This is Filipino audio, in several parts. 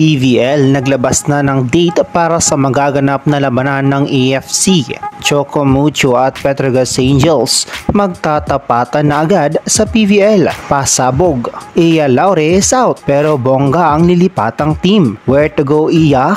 PVL naglabas na ng date para sa magaganap na labanan ng AFC. Choco Mucho at Petrogas Angels magtatapatan na agad sa PVL. Pasabog, Iya Laure is out pero bongga ang lilipatang team. Where to go, Iya?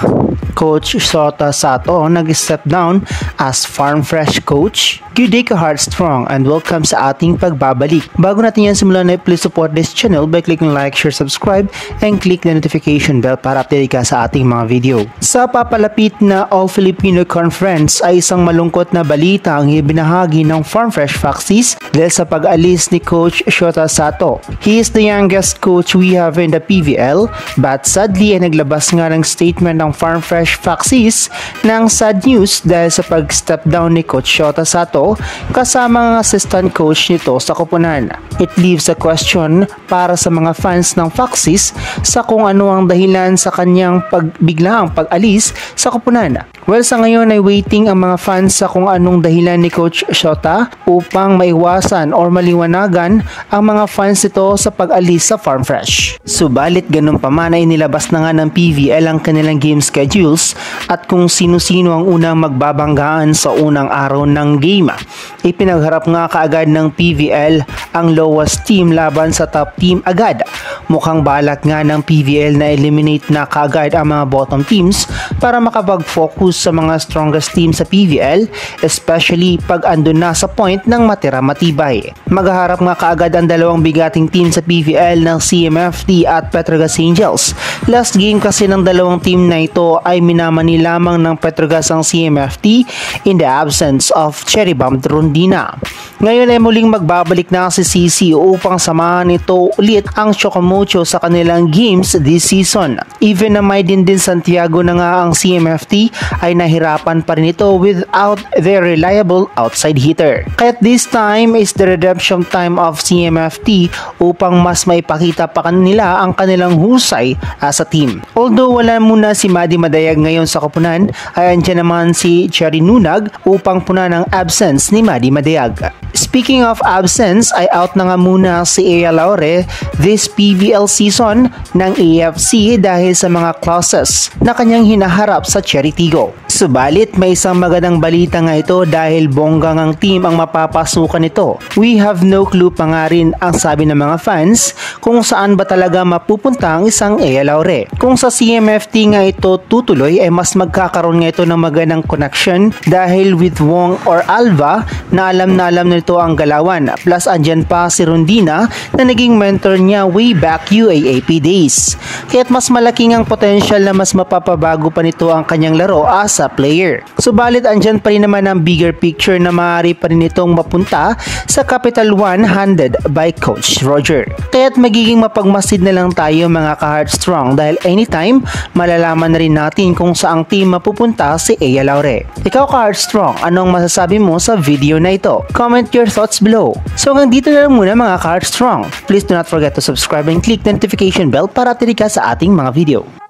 Coach Shota Sato nag-step down as Farm Fresh coach. Good day ka Heartstrong and welcome sa ating pagbabalik. Bago natin yan simulan na please support this channel by clicking like, share, subscribe and click the notification bell para update ka sa ating mga video. Sa papalapit na All-Filipino Conference ay isang malungkot na balita ang ibinahagi ng Farm Fresh Foxies dahil sa pag-alis ni Coach Shota Sato. He is the youngest coach we have in the PVL but sadly ay naglabas nga ng statement ng Farm Fresh Foxies ng sad news dahil sa pag-step down ni Coach Shota Sato kasama ang assistant coach nito sa koponan. It leaves a question para sa mga fans ng Foxies sa kung ano ang dahilan sa kanyang biglaang pag-alis sa koponan. Well, sa ngayon ay waiting ang mga fans sa kung anong dahilan ni Coach Shota upang maiwasan or maliwanagan ang mga fans nito sa pag-alis sa Farm Fresh. Subalit ganun pa man ay nilabas na nga ng PVL ang kanilang game schedules at kung sino-sino ang unang magbabanggaan sa unang araw ng game. Ipinagharap nga kaagad ng PVL ang lowest team laban sa top team agad. Mukhang balak nga ng PVL na eliminate na kaagad ang mga bottom teams para makapag-focus sa mga strongest team sa PVL, especially pag andun na sa point ng matira matibay. Maghaharap nga kaagad ang dalawang bigating team sa PVL ng CMFT at Petrogas Angels. Last game kasi ng dalawang team na ito ay minamani lamang ng Petrogas ang CMFT in the absence of Cherry Bomb Rondina. Ngayon ay muling magbabalik na si CC upang samahan ito ulit ang Chocomucho sa kanilang games this season. Even na may din Santiago na nga ang CMFT ay nahirapan pa rin ito without their reliable outside hitter. Kaya this time is the redemption time of CMFT upang mas maipakita pa kanila ang kanilang husay as a team. Although wala muna si Madi Madayag ngayon sa koponan, ay andyan naman si Cherry Nunag upang punan ang absence ni Madi Madayag. Speaking of absence, ay out na nga muna si Iya Laure this PVL season ng AFC dahil sa mga clauses na kanyang hinaharap sa Cherry Tigo. Subalit may isang magandang balita nga ito dahil bonggang ang team ang mapapasukan nito. We have no clue pa nga rin ang sabi ng mga fans kung saan ba talaga mapupunta ang isang Iya Laure. Kung sa CMFT nga ito tutuloy ay mas magkakaroon nga ito ng magandang connection dahil with Wong or Alva na alam nito ang galawan. Plus andyan pa si Rondina na naging mentor niya way back UAAP days. Kaya't mas malaking ang potential na mas mapapabago pa nito ang kanyang laro as a player. Subalit andyan pa rin naman ang bigger picture na maaari pa rin itong mapunta sa Capital One handed by Coach Roger. Kaya't magiging mapagmasid na lang tayo mga ka-Heartstrong dahil anytime malalaman na rin natin kung saang team mapupunta si Iya Laure. Ikaw ka-Heartstrong, anong masasabi mo sa video na ito? Comment your thoughts below. So hanggang dito na lang muna mga ka-Heartstrong. Please do not forget to subscribe and click the notification bell para update ka sa ating mga video.